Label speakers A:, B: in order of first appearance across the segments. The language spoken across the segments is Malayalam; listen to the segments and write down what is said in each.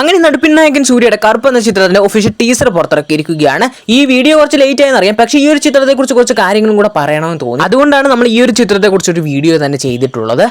A: അങ്ങനെ നടുപ്പിൻ നായകൻ സൂര്യയുടെ കറുപ്പ് എന്ന ചിത്രത്തിന്റെ ഒഫീഷ്യൽ ടീസർ പുറത്തിറക്കിയിരിക്കുകയാണ്. ഈ വീഡിയോ കുറച്ച് ലേറ്റ് ആയെന്ന് അറിയാം, പക്ഷേ ഈ ഒരു ചിത്രത്തെക്കുറിച്ച് കുറച്ച് കാര്യങ്ങളും കൂടെ പറയണമെന്ന് തോന്നി. അതുകൊണ്ടാണ് നമ്മൾ ഈ ഒരു ചിത്രത്തെക്കുറിച്ച് ഒരു വീഡിയോ തന്നെ ചെയ്തിട്ടുള്ളത്.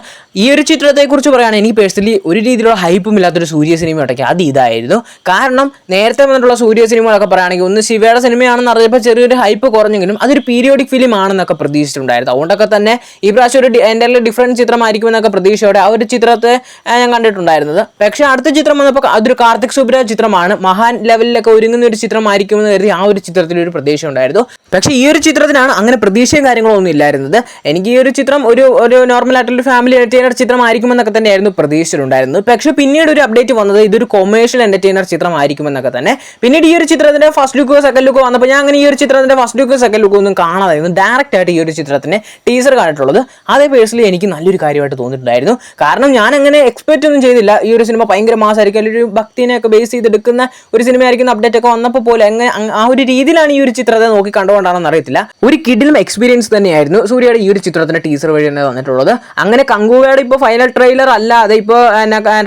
A: ഈ ഒരു ചിത്രത്തെക്കുറിച്ച് പറയുകയാണെങ്കിൽ എനിക്ക് പേഴ്സണലി ഒരു രീതിയിലുള്ള ഹൈപ്പും ഇല്ലാത്തൊരു സൂര്യ സിനിമ ഉണ്ടെങ്കിൽ അത് ഇതായിരുന്നു. കാരണം നേരത്തെ വന്നിട്ടുള്ള സൂര്യ സിനിമകളൊക്കെ പറയുകയാണെങ്കിൽ ഒന്ന് ശിവയുടെ സിനിമയാണെന്ന് അറിഞ്ഞപ്പോൾ ചെറിയൊരു ഹൈപ്പ് കുറഞ്ഞെങ്കിലും അതൊരു പീരിയോഡിക് ഫിലിം ആണെന്നൊക്കെ പ്രതീക്ഷിച്ചിട്ടുണ്ടായിരുന്നു. അതുകൊണ്ടൊക്കെ തന്നെ ഈ പ്രാവശ്യം ഒരു എൻ്റെ ഡിഫറൻറ്റ് ചിത്രമായിരിക്കുമെന്നൊക്കെ പ്രതീക്ഷയോടെ ആ ഒരു ചിത്രത്തെ ഞാൻ കണ്ടിട്ടുണ്ടായിരുന്നത്. പക്ഷേ അടുത്ത ചിത്രം വന്നപ്പോൾ അതൊരു കാർത്തിക് സുബ്രാജ് ചിത്രമാണ്. മഹാൻ ലെവലിലൊക്കെ ഒരുങ്ങുന്ന ഒരു ചിത്രമായിരിക്കുമെന്ന് കരുതി ആ ഒരു ചിത്രത്തിൽ ഒരു പ്രതീക്ഷ ഉണ്ടായിരുന്നു. പക്ഷേ ഈ ഒരു ചിത്രത്തിനാണ് അങ്ങനെ പ്രതീക്ഷയും കാര്യങ്ങളൊന്നും ഇല്ലായിരുന്നത്. എനിക്ക് ഈ ഒരു ചിത്രം ഒരു നോർമൽ ആയിട്ടുള്ള ഫാമിലി എന്റർടൈനർ ചിത്രമായിരിക്കുമെന്നൊക്കെ തന്നെയായിരുന്നു പ്രതീക്ഷിച്ചിട്ടുണ്ടായിരുന്നത്. പക്ഷേ പിന്നീട് ഒരു അപ്ഡേറ്റ് വന്നത് ഇതൊരു കൊമേഴ്ഷ്യൽ എന്റർടൈനർ ചിത്രമായിരിക്കുമെന്നൊക്കെ തന്നെ. പിന്നീട് ഈ ഒരു ചിത്രത്തിന്റെ ഫസ്റ്റ് ലുക്കോ സെക്കൻഡ് ലുക്കോ വന്നപ്പോൾ ഞാൻ അങ്ങനെ ഈ ഒരു ചിത്രത്തിന്റെ ഫസ്റ്റ് ലുക്കോ സെക്കൻഡ് ലുക്കോ ഒന്നും കാണാതായിരുന്നു. ഡയറക്റ്റ് ആയിട്ട് ഈ ഒരു ചിത്രത്തിന്റെ ടീസർ കണ്ടിട്ടുള്ളത്. അതേ പേഴ്സണലി എനിക്ക് നല്ലൊരു കാര്യമായിട്ട് തോന്നിയിട്ടുണ്ടായിരുന്നു. കാരണം ഞാൻ അങ്ങനെ എക്സ്പെക്ട് ഒന്നും ചെയ്തില്ല ഈ ഒരു സിനിമ ഭയങ്കര മാസമായിരിക്കും, അല്ലെങ്കിൽ ഒരു ഭക്തിനെയൊക്കെ ബേസ് ചെയ്തെടുക്കുന്ന ഒരു സിനിമയായിരിക്കും. അപ്ഡേറ്റ് ഒക്കെ വന്നപ്പോൾ പോലെ അങ്ങനെ ആ ഒരു രീതിയിലാണ് ഈ ഒരു ചിത്രത്തെ നോക്കി കണ്ടുകൊണ്ടാണെന്ന് അറിയത്തില്ല. ഒരു കിഡിലും എക്സ്പീരിയൻസ് തന്നെയായിരുന്നു സൂര്യയുടെ ഈ ഒരു ചിത്രത്തിന്റെ ടീസർ വഴി തന്നെ വന്നിട്ടുള്ളത്. അങ്ങനെ കങ്കുവയുടെ ഇപ്പോൾ ഫൈനൽ ട്രെയിലർ അല്ലാതെ ഇപ്പോൾ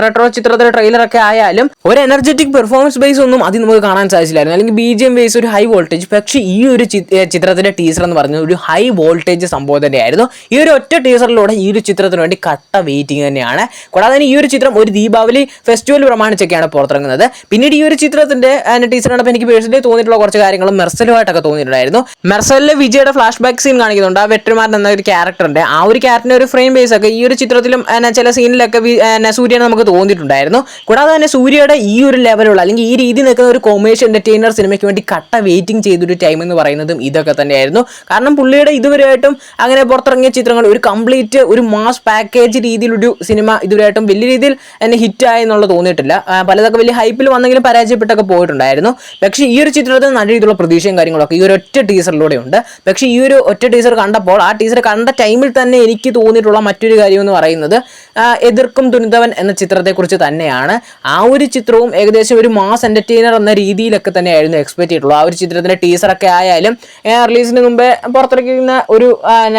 A: റെട്രോ ചിത്രത്തിന്റെ ട്രെയിലർ ഒക്കെ ആയാലും ഒരു എനർജറ്റിക് പെർഫോമൻസ് ബേസ് ഒന്നും അത് നമുക്ക് കാണാൻ സാധിച്ചില്ലായിരുന്നു, അല്ലെങ്കിൽ BGM ബേസ് ഒരു ഹൈ വോൾട്ടേജ്. പക്ഷേ ഈ ഒരു ചിത്രത്തിന്റെ ടീസർ എന്ന് പറഞ്ഞത് ഒരു ഹൈ വോൾട്ടേജ് സംഭവം തന്നെയായിരുന്നു. ഈ ഒരു ഒറ്റ ടീസറിലൂടെ ഈ ഒരു ചിത്രത്തിന് വേണ്ടി കട്ട വെയിറ്റിംഗ് തന്നെയാണ്. കൂടാതെ ഈ ഒരു ചിത്രം ഒരു ദീപാവലി ഫെസ്റ്റിവൽ പ്രമാണിച്ചൊക്കെയാണ് പുറത്തിറങ്ങുന്നത്. പിന്നീട് ഈ ഒരു ചിത്രത്തിന്റെ ടീച്ചർ കണ്ടപ്പോൾ എനിക്ക് പേഴ്സണലി തോന്നിയിട്ടുള്ള കുറച്ച് കാര്യങ്ങളും മെർസലുമായിട്ടൊക്കെ തോന്നിയിട്ടുണ്ടായിരുന്നു. മെർസലിലെ വിജയുടെ ഫ്ലാഷ് ബാക്ക് സീൻ കാണിക്കുന്നുണ്ട്. ആ വെട്രിമാരൻ എന്ന ഒരു ക്യാരക്ടറിന്റെ ആ ഒരു ക്യാരക്ടറിന്റെ ഒരു ഫ്രെയിം ബേസ് ഒക്കെ ഈ ഒരു ചിത്രത്തിലും ചില സീനിലൊക്കെ സൂര്യനെ നമുക്ക് തോന്നിയിട്ടുണ്ടായിരുന്നു. കൂടാതെ തന്നെ സൂര്യയുടെ ഈ ഒരു ലെവലുള്ള അല്ലെങ്കിൽ ഈ രീതി നിൽക്കുന്ന ഒരു കൊമേഴ്ഷ്യൽ എന്റർടൈനർ സിനിമയ്ക്ക് വേണ്ടി കട്ട വെയിറ്റിംഗ് ചെയ്തൊരു ടൈം എന്ന് പറയുന്നതും ഇതൊക്കെ തന്നെയായിരുന്നു. കാരണം പുള്ളിയുടെ ഇതുവരെയായിട്ടും അങ്ങനെ പുറത്തിറങ്ങിയ ചിത്രങ്ങൾ ഒരു കംപ്ലീറ്റ് ഒരു മാസ് പാക്കേജ് രീതിയിലൊരു സിനിമ ഇതുവരെയായിട്ടും വലിയ രീതിയിൽ എന്നെ ഹിറ്റായി എന്നുള്ളത് തോന്നിയിട്ടില്ല. പലതൊക്കെ വലിയ ഹൈപ്പിൽ വന്നെങ്കിലും പരാജയപ്പെട്ടൊക്കെ പോയിട്ടുണ്ടായിരുന്നു. പക്ഷേ ഈ ഒരു ചിത്രത്തിൽ നല്ല രീതിയിലുള്ള പ്രതീക്ഷയും കാര്യങ്ങളൊക്കെ ഈ ഒരു ഒറ്റ ടീസറിലൂടെ ഉണ്ട്. പക്ഷേ ഈ ഒരു ഒറ്റ ടീസർ കണ്ടപ്പോൾ ആ ടീസർ കണ്ട ടൈമിൽ തന്നെ എനിക്ക് തോന്നിയിട്ടുള്ള മറ്റൊരു കാര്യം എന്ന് പറയുന്നത് എതിർക്കും തുനിന്തവൻ എന്ന ചിത്രത്തെക്കുറിച്ച് തന്നെയാണ്. ആ ഒരു ചിത്രവും ഏകദേശം ഒരു മാസ് എന്റർടൈനർ എന്ന രീതിയിലൊക്കെ തന്നെയായിരുന്നു എക്സ്പെക്ട് ചെയ്തിട്ടുള്ളത്. ആ ഒരു ചിത്രത്തിന്റെ ടീസറൊക്കെ ആയാലും റിലീസിന് മുമ്പേ പുറത്തിറക്കുന്ന ഒരു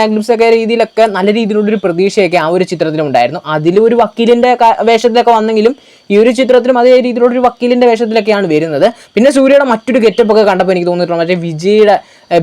A: ഗ്ലിംസൊക്കെ രീതിയിലൊക്കെ നല്ല രീതിയിലുള്ളൊരു പ്രതീക്ഷയൊക്കെ ആ ഒരു ചിത്രത്തിലും ഉണ്ടായിരുന്നു. അതിലൊരു വക്കീലിന്റെ വേഷത്തിലൊക്കെ വന്നെങ്കിലും ഈ ഒരു ചിത്രത്തിലും അതേ രീതിയിലുള്ള ഒരു വക്കീലിന്റെ വേഷത്തിലൊക്കെയാണ് വരുന്നത്. പിന്നെ സൂര്യയുടെ മറ്റൊരു ഗെറ്റപ്പ് ഒക്കെ കണ്ടപ്പോൾ എനിക്ക് തോന്നിയിട്ടുള്ള മറ്റേ വിജയുടെ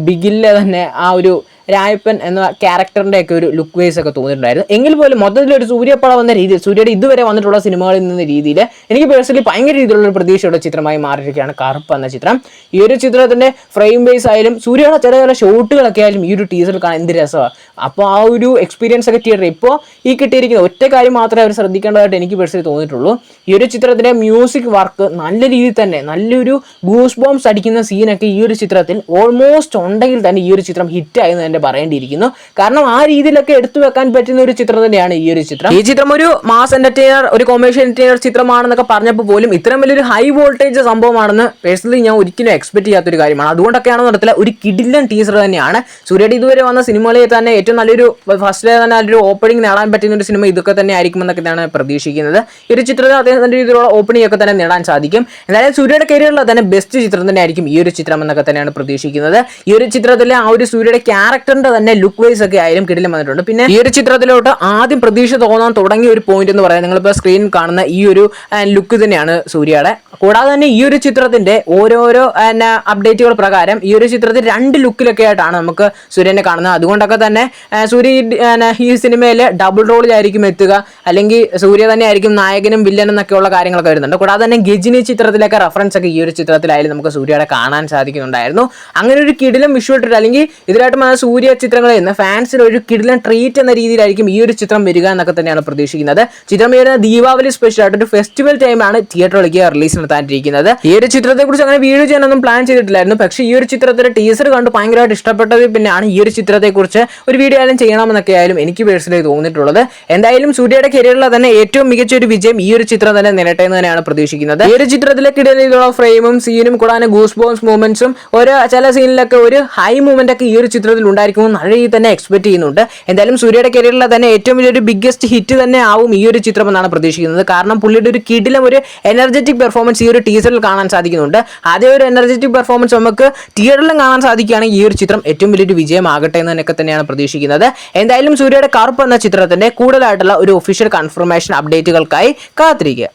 A: ബിഗിലെ തന്നെ ആ ഒരു രായപ്പൻ എന്ന ക്യാരക്ടറിന്റെ ഒക്കെ ഒരു ലുക്ക് വൈസ് ഒക്കെ തോന്നിയിട്ടുണ്ടായിരുന്നു. എങ്കിൽ പോലും മൊത്തത്തിലൊരു സൂര്യപ്പടം എന്ന രീതിയിൽ സൂര്യയുടെ ഇതുവരെ വന്നിട്ടുള്ള സിനിമകളിൽ നിന്ന രീതിയിൽ എനിക്ക് പേഴ്സണലി ഭയങ്കര രീതിയിലുള്ള ഒരു പ്രതീക്ഷയുടെ ചിത്രമായി മാറിയിരിക്കുകയാണ് കറുപ്പ് എന്ന ചിത്രം. ഈ ഒരു ചിത്രത്തിന്റെ ഫ്രെയിം ബേസ് ആയാലും സൂര്യയുടെ ചില ഷോട്ടുകളൊക്കെ ആയാലും ഈ ഒരു ടീസറിൽ കാണാൻ എന്ത് രസമാണ്. അപ്പോൾ ആ ഒരു എക്സ്പീരിയൻസ് ഒക്കെ തിയേറ്റർ ഇപ്പോൾ ഈ കിട്ടിയിരിക്കുന്ന ഒറ്റ കാര്യം മാത്രമേ അവർ ശ്രദ്ധിക്കേണ്ടതായിട്ട് എനിക്ക് പേഴ്സണലി തോന്നിയിട്ടുള്ളൂ. ഈ ഒരു ചിത്രത്തിന്റെ മ്യൂസിക് വർക്ക് നല്ല രീതിയിൽ തന്നെ നല്ലൊരു ഗൂസ് ബോംസ് അടിക്കുന്ന സീനൊക്കെ ഈ ഒരു ചിത്രത്തിൽ ഓൾമോസ്റ്റ് ഉണ്ടെങ്കിൽ തന്നെ ഈ ഒരു ചിത്രം ഹിറ്റായി എന്ന് തന്നെ പറയേണ്ടിയിരിക്കുന്നു. കാരണം ആ രീതിയിലൊക്കെ എടുത്തു വെക്കാൻ പറ്റുന്ന ഒരു ചിത്രം തന്നെയാണ് ഈ ഒരു ചിത്രം. ഈ ചിത്രം ഒരു മാസ് എന്റർടൈനർ ഒരു കൊമേഴ്ഷ്യൽ എന്റർടൈനർ ചിത്രമാണെന്നൊക്കെ പറഞ്ഞപ്പോൾ പോലും ഇത്രയും വലിയൊരു ഹൈ വോൾട്ടേജ് സംഭവമാണെന്ന് പേഴ്സണലി ഞാൻ ഒരിക്കലും എക്സ്പെക്ട് ചെയ്യാത്തൊരു കാര്യമാണ്. അതുകൊണ്ടൊക്കെയാണ് നടത്തില്ല ഒരു കിടിലൻ ടീസർ തന്നെയാണ്. സൂര്യയുടെ ഇതുവരെ വന്ന സിനിമകളിൽ തന്നെ ഏറ്റവും നല്ലൊരു ഫസ്റ്റിലെ തന്നെ നല്ലൊരു ഓപ്പണിംഗ് നേടാൻ പറ്റുന്ന ഒരു സിനിമ ഇതൊക്കെ തന്നെ ആയിരിക്കുമെന്നൊക്കെയാണ് പ്രതീക്ഷിക്കുന്നത്. ഈ ഒരു ചിത്രത്തിൽ അതേ രീതിയിലുള്ള ഓപ്പണിംഗ് ഒക്കെ തന്നെ നേടാൻ സാധിക്കും. എന്തായാലും സൂര്യയുടെ കരിയറിലെ തന്നെ ബെസ്റ്റ് ചിത്രം തന്നെ ആയിരിക്കും ഈ ഒരു ചിത്രം എന്നൊക്കെ തന്നെയാണ് പ്രതീക്ഷിക്കുന്നത്. ഈ ഒരു ചിത്രത്തിലെ ആ ഒരു സൂര്യയുടെ ക്യാരക്ടറിന്റെ തന്നെ ലുക്ക് വൈസ് ഒക്കെ ആയാലും കിടിലം വന്നിട്ടുണ്ട്. പിന്നെ ഈ ഒരു ചിത്രത്തിലോട്ട് ആദ്യം പ്രതീക്ഷ തോന്നാൻ തുടങ്ങിയ ഒരു പോയിന്റ് എന്ന് പറയുന്നത് നിങ്ങളിപ്പോൾ സ്ക്രീനിൽ കാണുന്ന ഈ ഒരു ലുക്ക് തന്നെയാണ് സൂര്യയുടെ. കൂടാതെ തന്നെ ഈ ഒരു ചിത്രത്തിന്റെ ഓരോരോ അപ്ഡേറ്റുകൾ പ്രകാരം ഈ ഒരു ചിത്രത്തിൽ 2 ലുക്കിലൊക്കെ ആയിട്ടാണ് നമുക്ക് സൂര്യനെ കാണുന്നത്. അതുകൊണ്ടൊക്കെ തന്നെ സൂര്യ ഈ സിനിമയിൽ ഡബിൾ റോളിലായിരിക്കും എത്തുക, അല്ലെങ്കിൽ സൂര്യ തന്നെ ആയിരിക്കും നായകനും വില്ലനും എന്നൊക്കെയുള്ള കാര്യങ്ങളൊക്കെ വരുന്നുണ്ട്. കൂടാതെ തന്നെ ഗജിനി ചിത്രത്തിലൊക്കെ റെഫറൻസ് ഒക്കെ ഈ ഒരു ചിത്രത്തിലായാലും നമുക്ക് സൂര്യയുടെ കാണാൻ സാധിക്കുന്നുണ്ടായിരുന്നു. അങ്ങനെ ഒരു കിടിലം വിഷ്വൽ അല്ലെങ്കിൽ ഇതിലായിട്ട് സൂര്യ ചിത്രങ്ങളിൽ നിന്ന് ഫാൻസിന് ഒരു കിടിലൻ ട്രീറ്റ് എന്ന രീതിയിലായിരിക്കും ഈ ഒരു ചിത്രം വരിക എന്നൊക്കെ തന്നെയാണ് പ്രതീക്ഷിക്കുന്നത്. ചിത്രം വരുന്ന ദീപാവലി സ്പെഷ്യൽ ആയിട്ട് ഒരു ഫെസ്റ്റിവൽ ടൈമാണ് തിയേറ്ററിലേക്ക് റിലീസ് നടത്താനിരിക്കുന്നത്. ഈ ഒരു ചിത്രത്തെ കുറിച്ച് അങ്ങനെ വീഡിയോ ചെയ്യാനൊന്നും പ്ലാൻ ചെയ്തിട്ടില്ലായിരുന്നു. പക്ഷേ ഈ ഒരു ചിത്രത്തിന്റെ ടീസർ കണ്ട് ഭയങ്കരമായിട്ട് ഇഷ്ടപ്പെട്ടത് പിന്നെയാണ് ഈ ഒരു ചിത്രത്തെ കുറിച്ച് ഒരു വീഡിയോ ആയാലും ചെയ്യണമെന്നൊക്കെ ആയാലും എനിക്ക് പേഴ്സണലി തോന്നിയിട്ടുള്ളത്. എന്തായാലും സൂര്യയുടെ കരിയറിലെ തന്നെ ഏറ്റവും മികച്ച ഒരു വിജയം ഈ ഒരു ചിത്രം തന്നെ നേരട്ടെ എന്ന് തന്നെയാണ് പ്രതീക്ഷിക്കുന്നത്. ഈ ഒരു ചിത്രത്തിലെ കിടയിലുള്ള ഫ്രെയിമും സീനും കൂടാതെ ഗൂസ് ബോംസ് മൂവ്മെന്റ്സും ചില സീനിലൊക്കെ ഒരു ഹൈ മൂവ്മെന്റ് ഒക്കെ ഈ ഒരു ചിത്രത്തിൽ ഉണ്ടായിരിക്കും നല്ല രീതിയിൽ തന്നെ എക്സ്പെക്ട് ചെയ്യുന്നുണ്ട്. എന്തായാലും സൂര്യയുടെ കരിയറിലെ തന്നെ ഏറ്റവും വലിയൊരു ബിഗ്ഗസ്റ്റ് ഹിറ്റ് തന്നെ ആവും ഈ ഒരു ചിത്രം എന്നാണ് പ്രതീക്ഷിക്കുന്നത്. കാരണം പുള്ളിയുടെ ഒരു കിടിലം ഒരു എനർജറ്റിക് പെർഫോമൻസ് ഈ ഒരു ടീസറിൽ കാണാൻ സാധിക്കുന്നുണ്ട്. അതേ ഒരു എനർജറ്റിക് പെർഫോമൻസ് നമുക്ക് തിയേറ്ററിലും കാണാൻ സാധിക്കുകയാണെങ്കിൽ ഈ ഒരു ചിത്രം ഏറ്റവും വലിയൊരു വിജയമാകട്ടെ എന്നൊക്കെ തന്നെയാണ് പ്രതീക്ഷിക്കുന്നത്. എന്തായാലും സൂര്യയുടെ കറുപ്പ് എന്ന ചിത്രത്തിന്റെ കൂടുതലായിട്ടുള്ള ഒരു ഒഫീഷ്യൽ കൺഫർമേഷൻ അപ്ഡേറ്റുകൾക്കായി കാത്തിരിക്കുക.